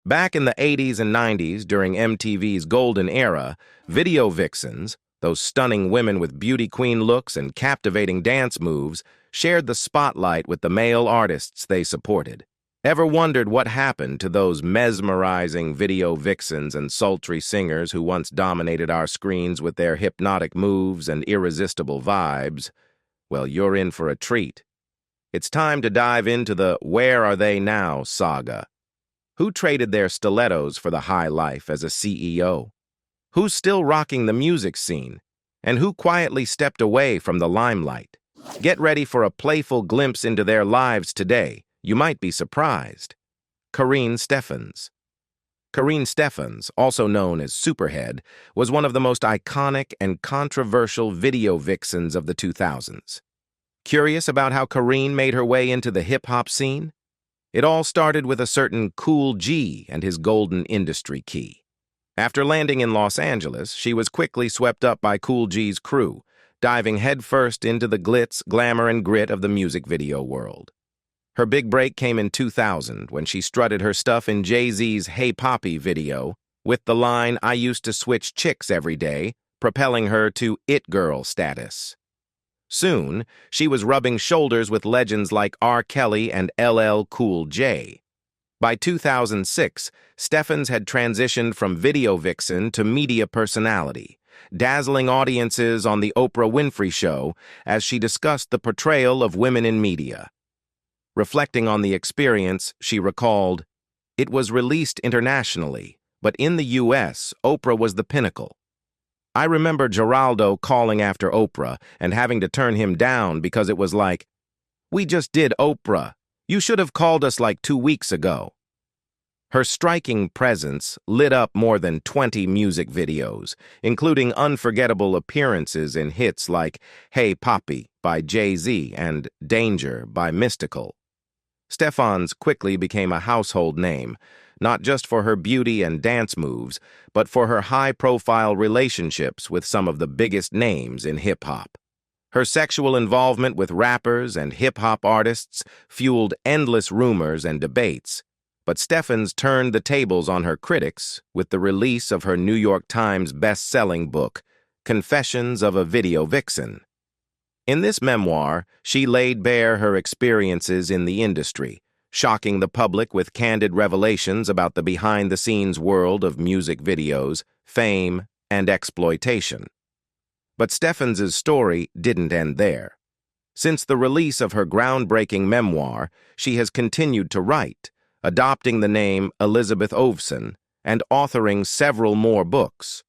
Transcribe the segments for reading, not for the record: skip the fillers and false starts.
Back in the 80s and 90s, during MTV's golden era, video vixens, those stunning women with beauty queen looks and captivating dance moves, shared the spotlight with the male artists they supported. Ever wondered what happened to those mesmerizing video vixens and sultry singers who once dominated our screens with their hypnotic moves and irresistible vibes? Well, you're in for a treat. It's time to dive into the Where Are They Now saga. Who traded their stilettos for the high life as a CEO? Who's still rocking the music scene? And who quietly stepped away from the limelight? Get ready for a playful glimpse into their lives today. You might be surprised. Karrine Steffans. Karrine Steffans, also known as Superhead, was one of the most iconic and controversial video vixens of the 2000s. Curious about how Karrine made her way into the hip-hop scene? It all started with a certain Kool G and his golden industry key. After landing in Los Angeles, she was quickly swept up by Kool G's crew, diving headfirst into the glitz, glamour, and grit of the music video world. Her big break came in 2000 when she strutted her stuff in Jay-Z's Hey Poppy video with the line, "I used to switch chicks every day," propelling her to It Girl status. Soon, she was rubbing shoulders with legends like R. Kelly and LL Cool J. By 2006, Steffans had transitioned from video vixen to media personality, dazzling audiences on The Oprah Winfrey Show as she discussed the portrayal of women in media. Reflecting on the experience, she recalled, "It was released internationally, but in the U.S., Oprah was the pinnacle. I remember Geraldo calling after Oprah and having to turn him down because it was like, 'We just did Oprah. You should have called us like 2 weeks ago.'" Her striking presence lit up more than 20 music videos, including unforgettable appearances in hits like Hey Poppy by Jay-Z and Danger by Mystical. Steffans quickly became a household name, not just for her beauty and dance moves, but for her high-profile relationships with some of the biggest names in hip-hop. Her sexual involvement with rappers and hip-hop artists fueled endless rumors and debates, but Steffans turned the tables on her critics with the release of her New York Times best-selling book, Confessions of a Video Vixen. In this memoir, she laid bare her experiences in the industry, shocking the public with candid revelations about the behind-the-scenes world of music videos, fame, and exploitation. But Steffans' story didn't end there. Since the release of her groundbreaking memoir, she has continued to write, adopting the name Elizabeth Ovson and authoring several more books.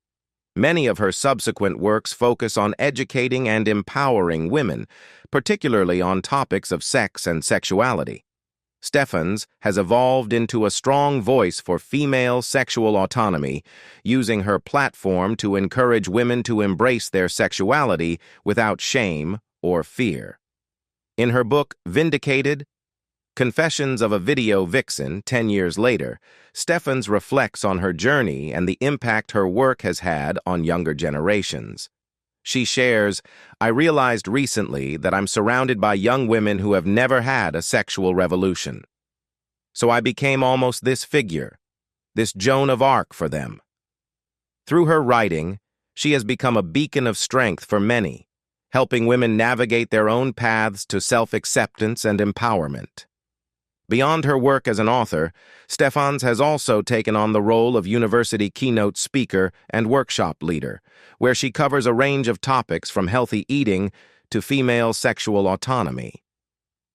Many of her subsequent works focus on educating and empowering women, particularly on topics of sex and sexuality. Steffans has evolved into a strong voice for female sexual autonomy, using her platform to encourage women to embrace their sexuality without shame or fear. In her book, Vindicated, Confessions of a Video Vixen, 10 years later, Steffans reflects on her journey and the impact her work has had on younger generations. She shares, "I realized recently that I'm surrounded by young women who have never had a sexual revolution. So I became almost this figure, this Joan of Arc for them." Through her writing, she has become a beacon of strength for many, helping women navigate their own paths to self-acceptance and empowerment. Beyond her work as an author, Steffans has also taken on the role of university keynote speaker and workshop leader, where she covers a range of topics from healthy eating to female sexual autonomy.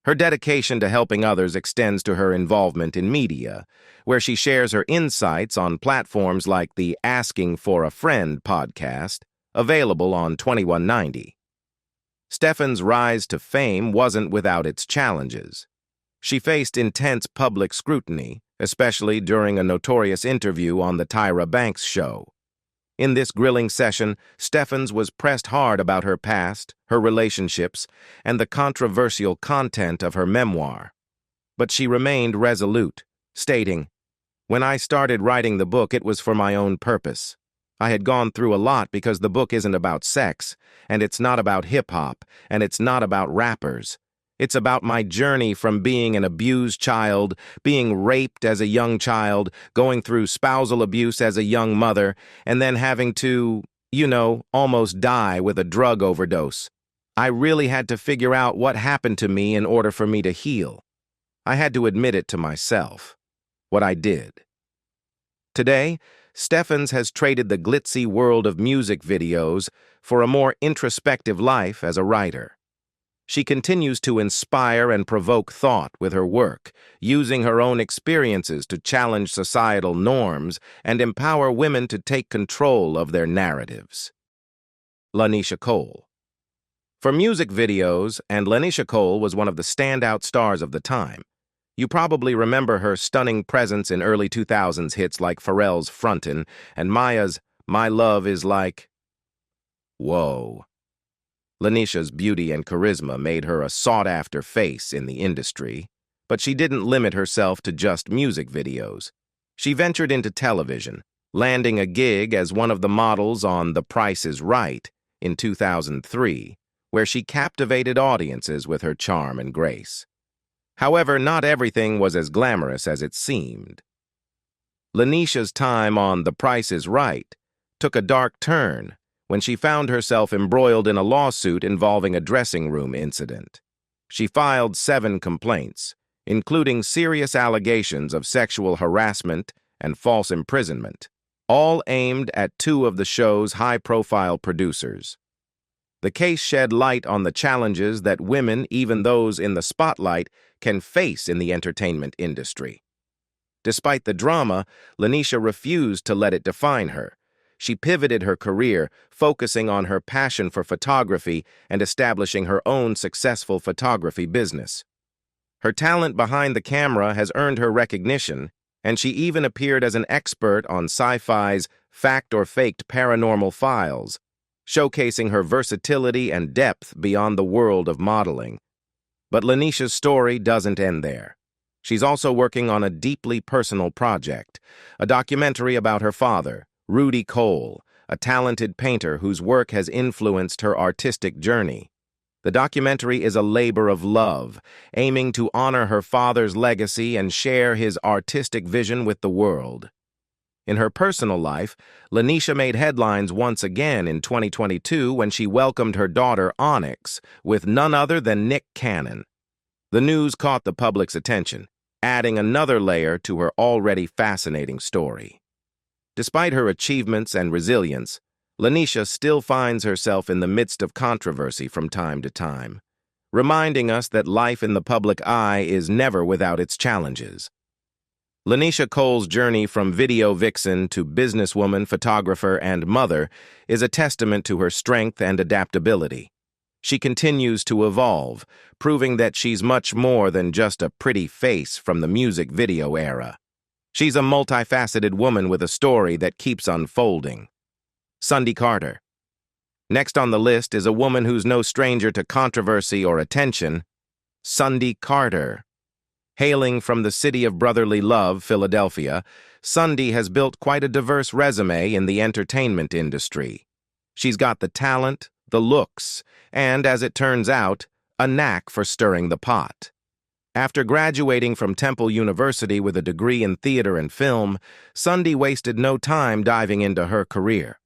Her dedication to helping others extends to her involvement in media, where she shares her insights on platforms like the Asking for a Friend podcast, available on 2190. Steffans' rise to fame wasn't without its challenges. She faced intense public scrutiny, especially during a notorious interview on the Tyra Banks show. In this grilling session, Steffans was pressed hard about her past, her relationships, and the controversial content of her memoir. But she remained resolute, stating, "When I started writing the book, it was for my own purpose. I had gone through a lot because the book isn't about sex, and it's not about hip-hop, and it's not about rappers. It's about my journey from being an abused child, being raped as a young child, going through spousal abuse as a young mother, and then having to, almost die with a drug overdose. I really had to figure out what happened to me in order for me to heal. I had to admit it to myself. What I did. Today, Steffans has traded the glitzy world of music videos for a more introspective life as a writer. She continues to inspire and provoke thought with her work, using her own experiences to challenge societal norms and empower women to take control of their narratives. Lanisha Cole. For music videos, and Lanisha Cole was one of the standout stars of the time. You probably remember her stunning presence in early 2000s hits like Pharrell's Frontin' and Maya's My Love Is Like... Whoa. Lanisha's beauty and charisma made her a sought-after face in the industry, but she didn't limit herself to just music videos. She ventured into television, landing a gig as one of the models on The Price is Right in 2003, where she captivated audiences with her charm and grace. However, not everything was as glamorous as it seemed. Lanisha's time on The Price is Right took a dark turn when she found herself embroiled in a lawsuit involving a dressing room incident. She filed 7 complaints, including serious allegations of sexual harassment and false imprisonment, all aimed at 2 of the show's high-profile producers. The case shed light on the challenges that women, even those in the spotlight, can face in the entertainment industry. Despite the drama, Lanisha refused to let it define her. She pivoted her career, focusing on her passion for photography and establishing her own successful photography business. Her talent behind the camera has earned her recognition, and she even appeared as an expert on Sci-Fi's Fact or Faked Paranormal Files, showcasing her versatility and depth beyond the world of modeling. But Lanisha's story doesn't end there. She's also working on a deeply personal project, a documentary about her father, Rudy Cole, a talented painter whose work has influenced her artistic journey. The documentary is a labor of love, aiming to honor her father's legacy and share his artistic vision with the world. In her personal life, Lanisha made headlines once again in 2022 when she welcomed her daughter Onyx with none other than Nick Cannon. The news caught the public's attention, adding another layer to her already fascinating story. Despite her achievements and resilience, Lanisha still finds herself in the midst of controversy from time to time, reminding us that life in the public eye is never without its challenges. Lanisha Cole's journey from video vixen to businesswoman, photographer, and mother is a testament to her strength and adaptability. She continues to evolve, proving that she's much more than just a pretty face from the music video era. She's a multifaceted woman with a story that keeps unfolding. Sundy Carter. Next on the list is a woman who's no stranger to controversy or attention, Sundy Carter. Hailing from the city of brotherly love, Philadelphia, Sundy has built quite a diverse resume in the entertainment industry. She's got the talent, the looks, and, as it turns out, a knack for stirring the pot. After graduating from Temple University with a degree in theater and film, Sundy wasted no time diving into her career.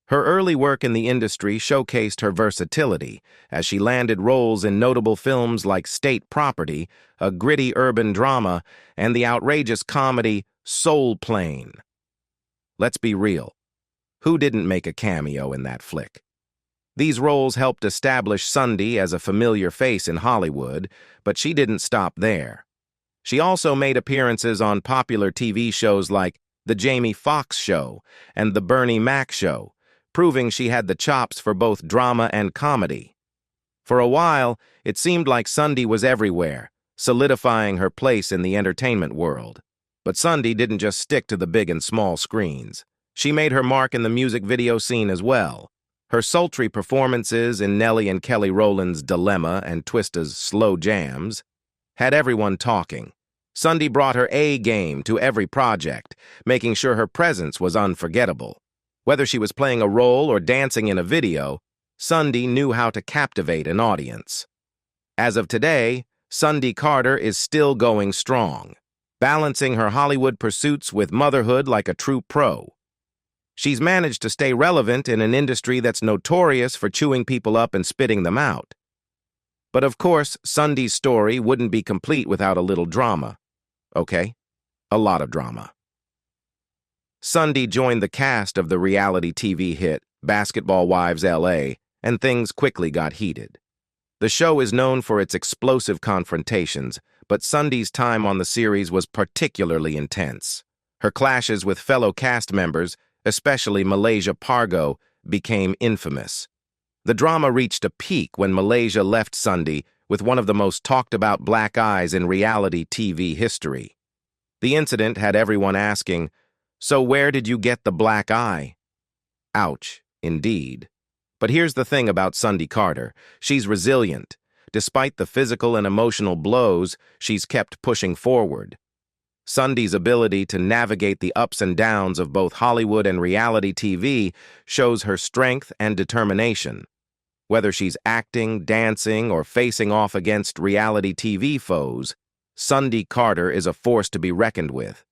Her early work in the industry showcased her versatility as she landed roles in notable films like State Property, a gritty urban drama, and the outrageous comedy Soul Plane. Let's be real. Who didn't make a cameo in that flick? These roles helped establish Sundy as a familiar face in Hollywood, but she didn't stop there. She also made appearances on popular TV shows like The Jamie Foxx Show and The Bernie Mac Show, proving she had the chops for both drama and comedy. For a while, it seemed like Sundy was everywhere, solidifying her place in the entertainment world. But Sundy didn't just stick to the big and small screens. She made her mark in the music video scene as well. Her sultry performances in Nelly and Kelly Rowland's Dilemma and Twista's Slow Jams had everyone talking. Sundy brought her A game to every project, making sure her presence was unforgettable. Whether she was playing a role or dancing in a video, Sundy knew how to captivate an audience. As of today, Sundy Carter is still going strong, balancing her Hollywood pursuits with motherhood like a true pro. She's managed to stay relevant in an industry that's notorious for chewing people up and spitting them out. But of course, Sundy's story wouldn't be complete without a little drama. Okay? A lot of drama. Sundy joined the cast of the reality TV hit Basketball Wives LA, and things quickly got heated. The show is known for its explosive confrontations, but Sundy's time on the series was particularly intense. Her clashes with fellow cast members, especially Malaysia Pargo, became infamous. The drama reached a peak when Malaysia left Sundy with one of the most talked-about black eyes in reality TV history. The incident had everyone asking, "So where did you get the black eye?" Ouch, indeed. But here's the thing about Sundy Carter. She's resilient. Despite the physical and emotional blows, she's kept pushing forward. Sundy's ability to navigate the ups and downs of both Hollywood and reality TV shows her strength and determination. Whether she's acting, dancing, or facing off against reality TV foes, Sundy Carter is a force to be reckoned with.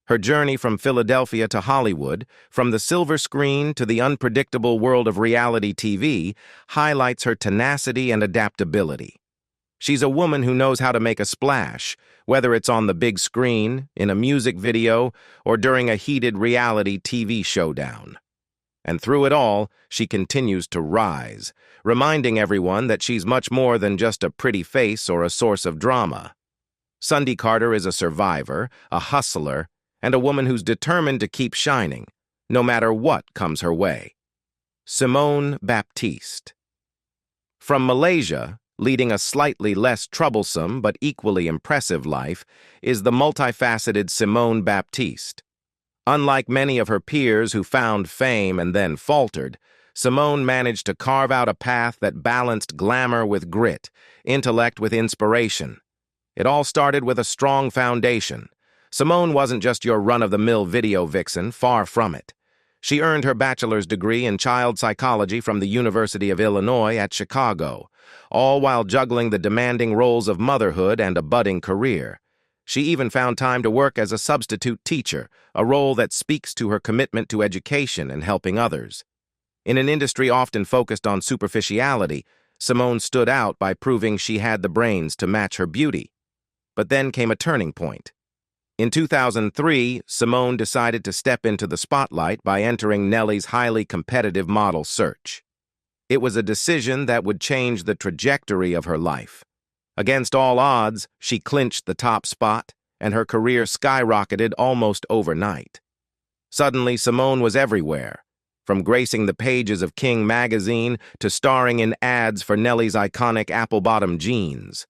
Her journey from Philadelphia to Hollywood, from the silver screen to the unpredictable world of reality TV, highlights her tenacity and adaptability. She's a woman who knows how to make a splash, whether it's on the big screen, in a music video, or during a heated reality TV showdown. And through it all, she continues to rise, reminding everyone that she's much more than just a pretty face or a source of drama. Sundy Carter is a survivor, a hustler, and a woman who's determined to keep shining, no matter what comes her way. Simone Baptiste. From Malaysia, leading a slightly less troublesome but equally impressive life, is the multifaceted Simone Baptiste. Unlike many of her peers who found fame and then faltered, Simone managed to carve out a path that balanced glamour with grit, intellect with inspiration. It all started with a strong foundation. Simone wasn't just your run-of-the-mill video vixen, far from it. She earned her bachelor's degree in child psychology from the University of Illinois at Chicago, all while juggling the demanding roles of motherhood and a budding career. She even found time to work as a substitute teacher, a role that speaks to her commitment to education and helping others. In an industry often focused on superficiality, Simone stood out by proving she had the brains to match her beauty. But then came a turning point. In 2003, Simone decided to step into the spotlight by entering Nelly's highly competitive model search. It was a decision that would change the trajectory of her life. Against all odds, she clinched the top spot, and her career skyrocketed almost overnight. Suddenly, Simone was everywhere, from gracing the pages of King magazine to starring in ads for Nelly's iconic apple-bottom jeans.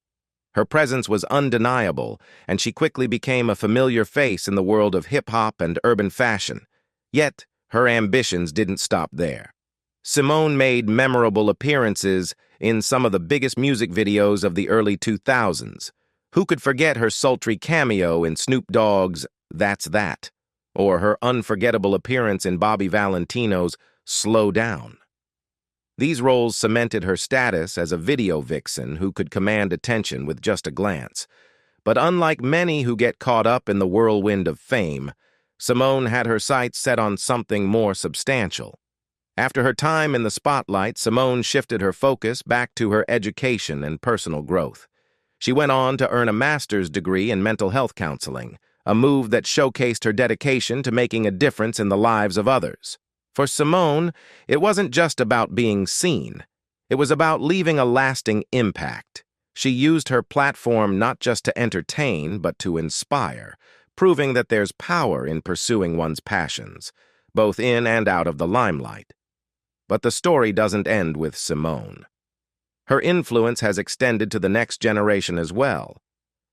Her presence was undeniable, and she quickly became a familiar face in the world of hip-hop and urban fashion. Yet, her ambitions didn't stop there. Simone made memorable appearances in some of the biggest music videos of the early 2000s. Who could forget her sultry cameo in Snoop Dogg's That's That, or her unforgettable appearance in Bobby Valentino's Slow Down? These roles cemented her status as a video vixen who could command attention with just a glance. But unlike many who get caught up in the whirlwind of fame, Simone had her sights set on something more substantial. After her time in the spotlight, Simone shifted her focus back to her education and personal growth. She went on to earn a master's degree in mental health counseling, a move that showcased her dedication to making a difference in the lives of others. For Simone, it wasn't just about being seen. It was about leaving a lasting impact. She used her platform not just to entertain, but to inspire, proving that there's power in pursuing one's passions, both in and out of the limelight. But the story doesn't end with Simone. Her influence has extended to the next generation as well.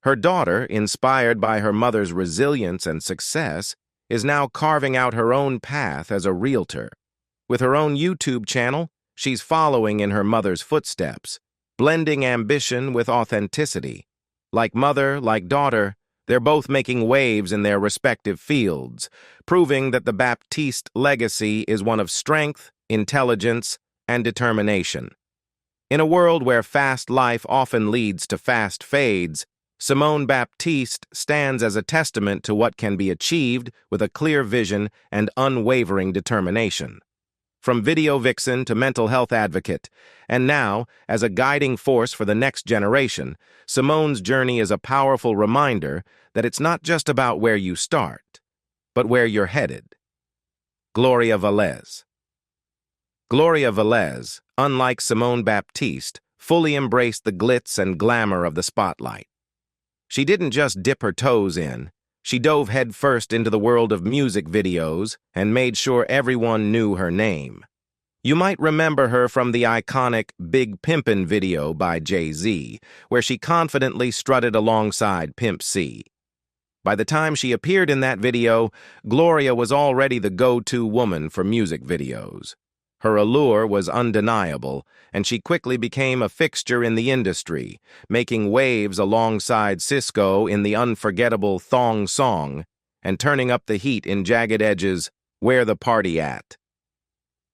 Her daughter, inspired by her mother's resilience and success, is now carving out her own path as a realtor. With her own YouTube channel, she's following in her mother's footsteps, blending ambition with authenticity. Like mother, like daughter, they're both making waves in their respective fields, proving that the Baptiste legacy is one of strength, intelligence, and determination. In a world where fast life often leads to fast fades, Simone Baptiste stands as a testament to what can be achieved with a clear vision and unwavering determination. From video vixen to mental health advocate, and now, as a guiding force for the next generation, Simone's journey is a powerful reminder that it's not just about where you start, but where you're headed. Gloria Velez. Gloria Velez, unlike Simone Baptiste, fully embraced the glitz and glamour of the spotlight. She didn't just dip her toes in, she dove headfirst into the world of music videos and made sure everyone knew her name. You might remember her from the iconic Big Pimpin' video by Jay-Z, where she confidently strutted alongside Pimp C. By the time she appeared in that video, Gloria was already the go-to woman for music videos. Her allure was undeniable, and she quickly became a fixture in the industry, making waves alongside Cisco in the unforgettable Thong Song and turning up the heat in Jagged Edge's Where the Party At.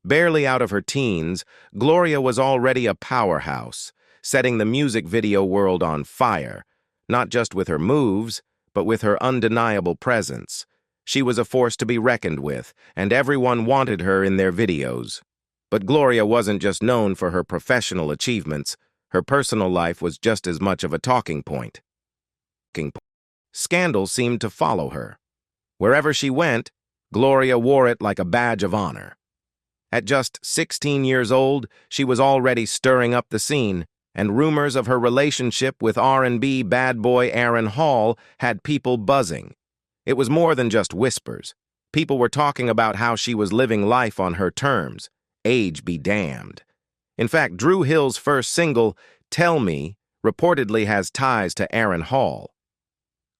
Barely out of her teens, Gloria was already a powerhouse, setting the music video world on fire, not just with her moves, but with her undeniable presence. She was a force to be reckoned with, and everyone wanted her in their videos. But Gloria wasn't just known for her professional achievements. Her personal life was just as much of a talking point. Scandal seemed to follow her. Wherever she went, Gloria wore it like a badge of honor. At just 16 years old, she was already stirring up the scene, and rumors of her relationship with R&B bad boy Aaron Hall had people buzzing. It was more than just whispers. People were talking about how she was living life on her terms. Age be damned. In fact, Dru Hill's first single, Tell Me, reportedly has ties to Aaron Hall.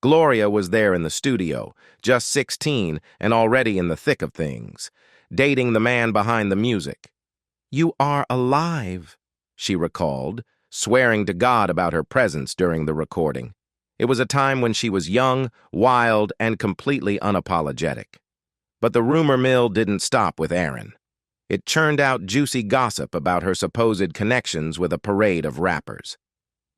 Gloria was there in the studio, just 16 and already in the thick of things, dating the man behind the music. "You are alive," she recalled, swearing to God about her presence during the recording. It was a time when she was young, wild, and completely unapologetic. But the rumor mill didn't stop with Aaron. It churned out juicy gossip about her supposed connections with a parade of rappers.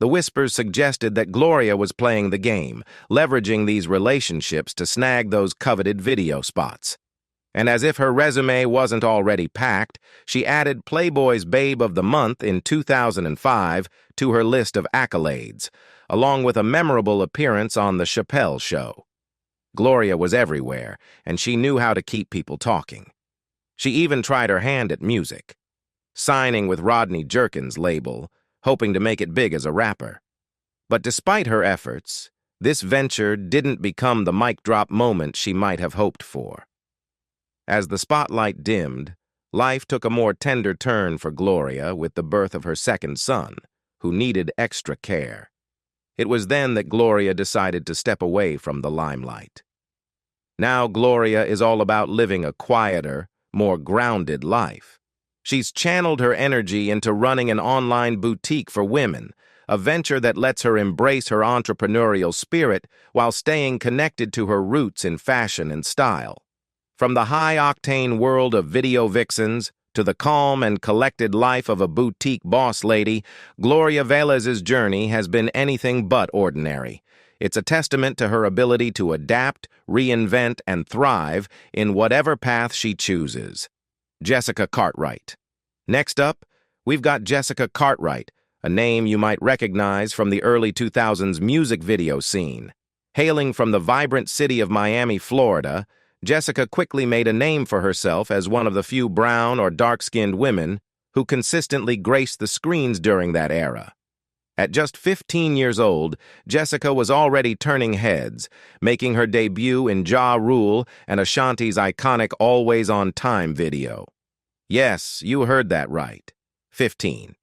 The whispers suggested that Gloria was playing the game, leveraging these relationships to snag those coveted video spots. And as if her resume wasn't already packed, she added Playboy's Babe of the Month in 2005 to her list of accolades, along with a memorable appearance on The Chappelle Show. Gloria was everywhere, and she knew how to keep people talking. She even tried her hand at music, signing with Rodney Jerkins' label, hoping to make it big as a rapper. But despite her efforts, this venture didn't become the mic drop moment she might have hoped for. As the spotlight dimmed, life took a more tender turn for Gloria with the birth of her second son, who needed extra care. It was then that Gloria decided to step away from the limelight. Now Gloria is all about living a quieter, more grounded life. She's channeled her energy into running an online boutique for women, a venture that lets her embrace her entrepreneurial spirit while staying connected to her roots in fashion and style. From the high-octane world of video vixens to the calm and collected life of a boutique boss lady, Gloria Velez's journey has been anything but ordinary. It's a testament to her ability to adapt, reinvent, and thrive in whatever path she chooses. Jessica Cartwright. Next up, we've got Jessica Cartwright, a name you might recognize from the early 2000s music video scene. Hailing from the vibrant city of Miami, Florida, Jessica quickly made a name for herself as one of the few brown or dark-skinned women who consistently graced the screens during that era. At just 15 years old, Jessica was already turning heads, making her debut in Ja Rule and Ashanti's iconic Always on Time video. Yes, you heard that right. 15.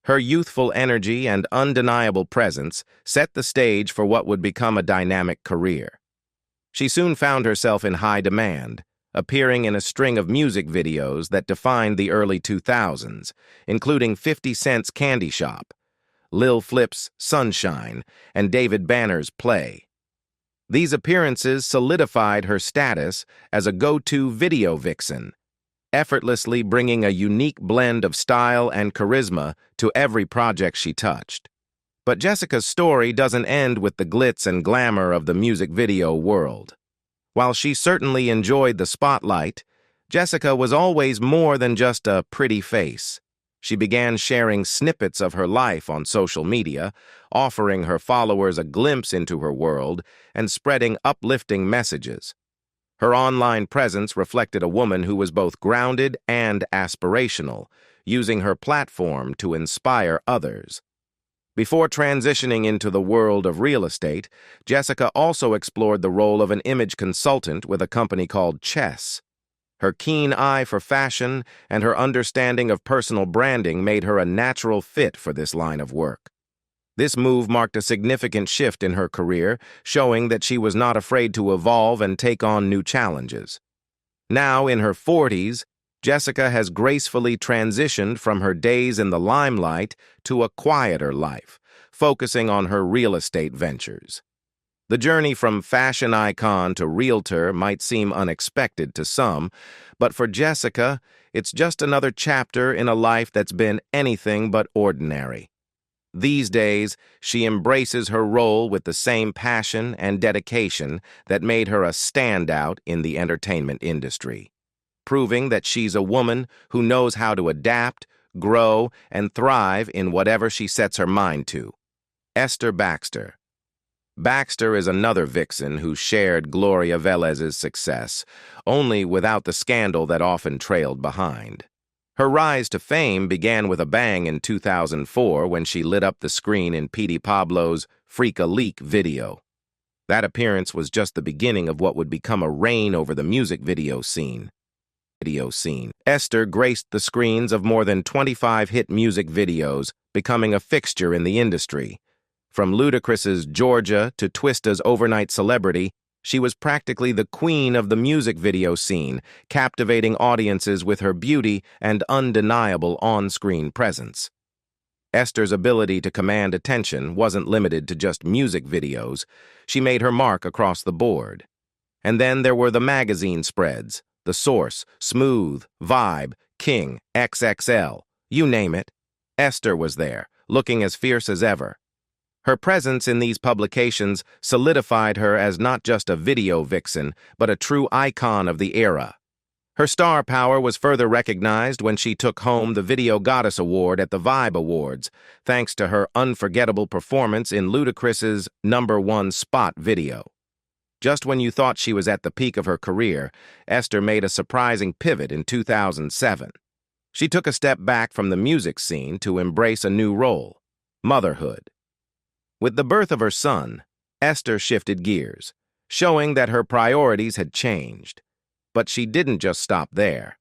Her youthful energy and undeniable presence set the stage for what would become a dynamic career. She soon found herself in high demand, appearing in a string of music videos that defined the early 2000s, including 50 Cent's Candy Shop, Lil Flip's Sunshine, and David Banner's Play. These appearances solidified her status as a go-to video vixen, effortlessly bringing a unique blend of style and charisma to every project she touched. But Jessica's story doesn't end with the glitz and glamour of the music video world. While she certainly enjoyed the spotlight, Jessica was always more than just a pretty face. She began sharing snippets of her life on social media, offering her followers a glimpse into her world and spreading uplifting messages. Her online presence reflected a woman who was both grounded and aspirational, using her platform to inspire others. Before transitioning into the world of real estate, Jessica also explored the role of an image consultant with a company called Chess. Her keen eye for fashion and her understanding of personal branding made her a natural fit for this line of work. This move marked a significant shift in her career, showing that she was not afraid to evolve and take on new challenges. Now, in her 40s, Jessica has gracefully transitioned from her days in the limelight to a quieter life, focusing on her real estate ventures. The journey from fashion icon to realtor might seem unexpected to some, but for Jessica, it's just another chapter in a life that's been anything but ordinary. These days, she embraces her role with the same passion and dedication that made her a standout in the entertainment industry, proving that she's a woman who knows how to adapt, grow, and thrive in whatever she sets her mind to. Esther Baxter. Baxter is another vixen who shared Gloria Velez's success, only without the scandal that often trailed behind. Her rise to fame began with a bang in 2004 when she lit up the screen in P.D. Pablo's Freak a Leak video. That appearance was just the beginning of what would become a reign over the music video scene. Esther graced the screens of more than 25 hit music videos, becoming a fixture in the industry. From Ludacris's Georgia to Twista's Overnight Celebrity, she was practically the queen of the music video scene, captivating audiences with her beauty and undeniable on-screen presence. Esther's ability to command attention wasn't limited to just music videos. She made her mark across the board. And then there were the magazine spreads, The Source, Smooth, Vibe, King, XXL, you name it. Esther was there, looking as fierce as ever. Her presence in these publications solidified her as not just a video vixen, but a true icon of the era. Her star power was further recognized when she took home the Video Goddess Award at the Vibe Awards, thanks to her unforgettable performance in Ludacris's #1 Spot video. Just when you thought she was at the peak of her career, Esther made a surprising pivot in 2007. She took a step back from the music scene to embrace a new role: motherhood. With the birth of her son, Esther shifted gears, showing that her priorities had changed. But she didn't just stop there.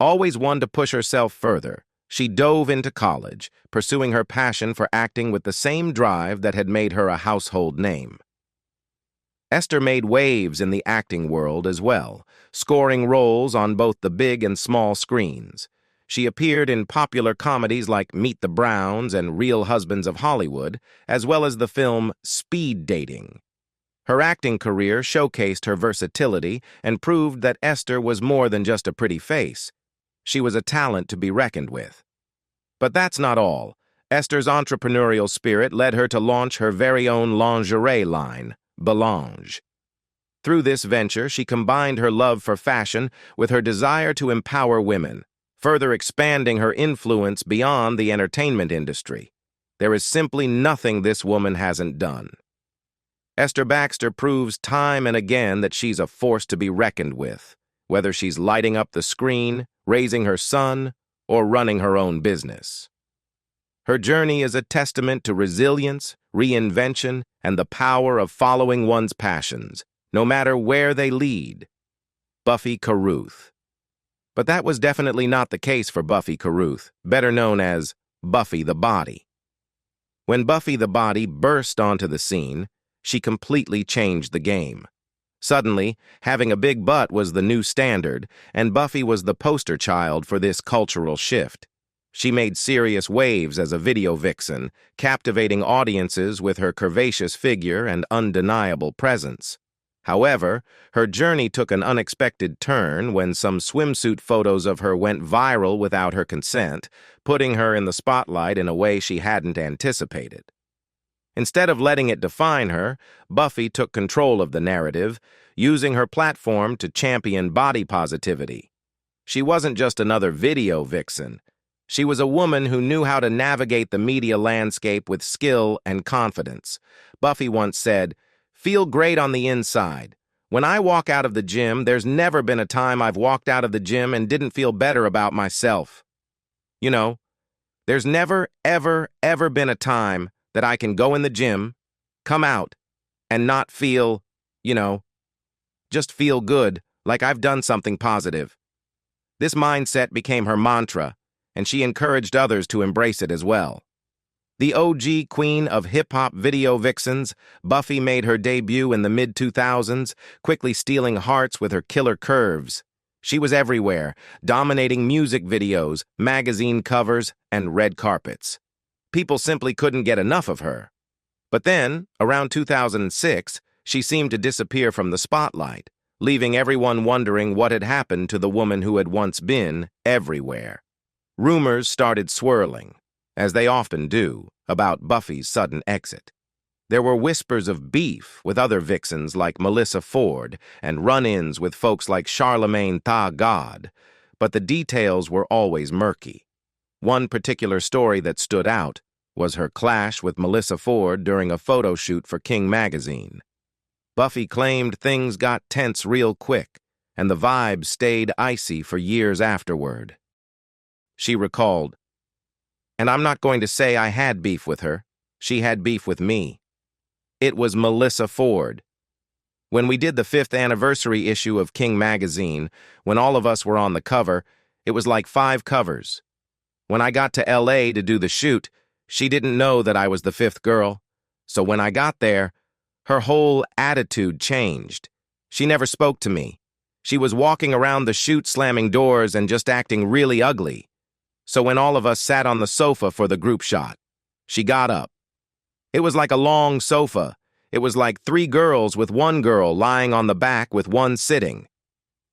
Always one to push herself further, she dove into college, pursuing her passion for acting with the same drive that had made her a household name. Esther made waves in the acting world as well, scoring roles on both the big and small screens. She appeared in popular comedies like Meet the Browns and Real Husbands of Hollywood, as well as the film Speed Dating. Her acting career showcased her versatility and proved that Esther was more than just a pretty face. She was a talent to be reckoned with. But that's not all. Esther's entrepreneurial spirit led her to launch her very own lingerie line, Belange. Through this venture, she combined her love for fashion with her desire to empower women, further expanding her influence beyond the entertainment industry. There is simply nothing this woman hasn't done. Esther Baxter proves time and again that she's a force to be reckoned with, whether she's lighting up the screen, raising her son, or running her own business. Her journey is a testament to resilience, reinvention, and the power of following one's passions, no matter where they lead. Buffy Carruth. But that was definitely not the case for Buffy Carruth, better known as Buffy the Body. When Buffy the Body burst onto the scene, she completely changed the game. Suddenly, having a big butt was the new standard, and Buffy was the poster child for this cultural shift. She made serious waves as a video vixen, captivating audiences with her curvaceous figure and undeniable presence. However, her journey took an unexpected turn when some swimsuit photos of her went viral without her consent, putting her in the spotlight in a way she hadn't anticipated. Instead of letting it define her, Buffy took control of the narrative, using her platform to champion body positivity. She wasn't just another video vixen. She was a woman who knew how to navigate the media landscape with skill and confidence. Buffy once said, "Feel great on the inside. When I walk out of the gym, there's never been a time I've walked out of the gym and didn't feel better about myself. You know, there's never, ever, ever been a time that I can go in the gym, come out, and not feel, just feel good, like I've done something positive." This mindset became her mantra, and she encouraged others to embrace it as well. The OG queen of hip-hop video vixens, Buffy made her debut in the mid-2000s, quickly stealing hearts with her killer curves. She was everywhere, dominating music videos, magazine covers, and red carpets. People simply couldn't get enough of her. But then, around 2006, she seemed to disappear from the spotlight, leaving everyone wondering what had happened to the woman who had once been everywhere. Rumors started swirling, as they often do, about Buffy's sudden exit. There were whispers of beef with other vixens like Melissa Ford and run-ins with folks like Charlemagne the God, but the details were always murky. One particular story that stood out was her clash with Melissa Ford during a photo shoot for King magazine. Buffy claimed things got tense real quick, and the vibe stayed icy for years afterward. She recalled, "And I'm not going to say I had beef with her. She had beef with me. It was Melissa Ford. When we did the 5th anniversary issue of King magazine, when all of us were on the cover, it was like 5 covers. When I got to LA to do the shoot, she didn't know that I was the 5th girl. So when I got there, her whole attitude changed. She never spoke to me. She was walking around the shoot slamming doors and just acting really ugly. So when all of us sat on the sofa for the group shot, she got up. It was like a long sofa. It was like 3 girls with 1 girl lying on the back with 1 sitting.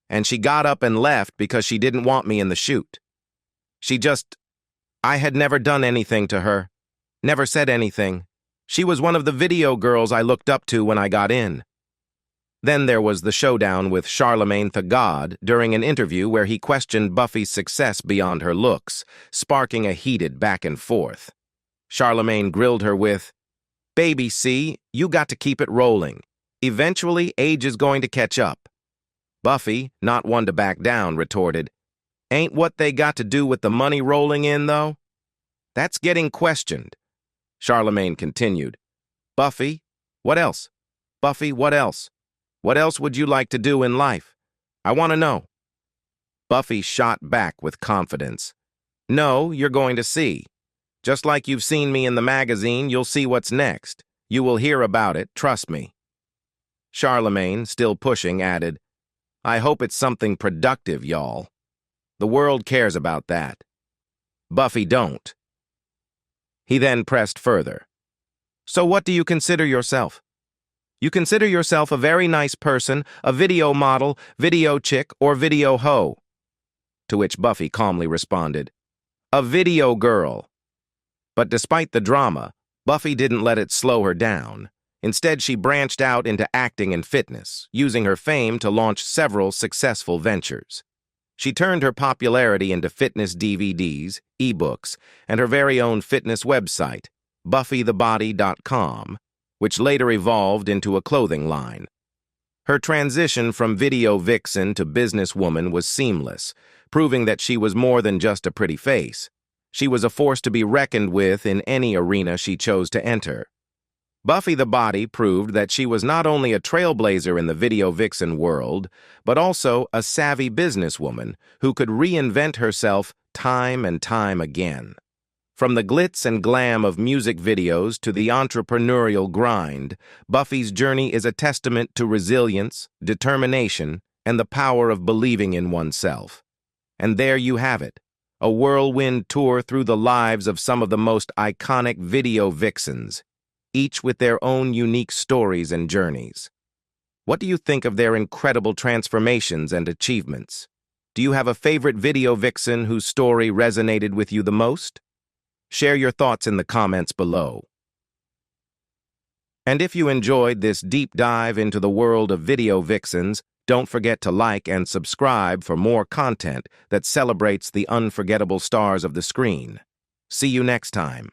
And she got up and left because she didn't want me in the shoot. I had never done anything to her. Never said anything. She was one of the video girls I looked up to when I got in." Then there was the showdown with Charlemagne the God during an interview where he questioned Buffy's success beyond her looks, sparking a heated back and forth. Charlemagne grilled her with, "Baby, see, you got to keep it rolling. Eventually, age is going to catch up." Buffy, not one to back down, retorted, "Ain't what they got to do with the money rolling in, though?" "That's getting questioned." Charlemagne continued, "Buffy, what else? Buffy, what else? What else would you like to do in life? I want to know." Buffy shot back with confidence. "No, you're going to see. Just like you've seen me in the magazine, you'll see what's next. You will hear about it, trust me." Charlemagne, still pushing, added, "I hope it's something productive, y'all. The world cares about that. Buffy don't." He then pressed further. "So what do you consider yourself? You consider yourself a very nice person, a video model, video chick, or video hoe?" To which Buffy calmly responded, "A video girl." But despite the drama, Buffy didn't let it slow her down. Instead, she branched out into acting and fitness, using her fame to launch several successful ventures. She turned her popularity into fitness DVDs, ebooks, and her very own fitness website, BuffyTheBody.com, which later evolved into a clothing line. Her transition from video vixen to businesswoman was seamless, proving that she was more than just a pretty face. She was a force to be reckoned with in any arena she chose to enter. Buffy the Body proved that she was not only a trailblazer in the video vixen world, but also a savvy businesswoman who could reinvent herself time and time again. From the glitz and glam of music videos to the entrepreneurial grind, Buffy's journey is a testament to resilience, determination, and the power of believing in oneself. And there you have it, a whirlwind tour through the lives of some of the most iconic video vixens, each with their own unique stories and journeys. What do you think of their incredible transformations and achievements? Do you have a favorite video vixen whose story resonated with you the most? Share your thoughts in the comments below. And if you enjoyed this deep dive into the world of video vixens, don't forget to like and subscribe for more content that celebrates the unforgettable stars of the screen. See you next time.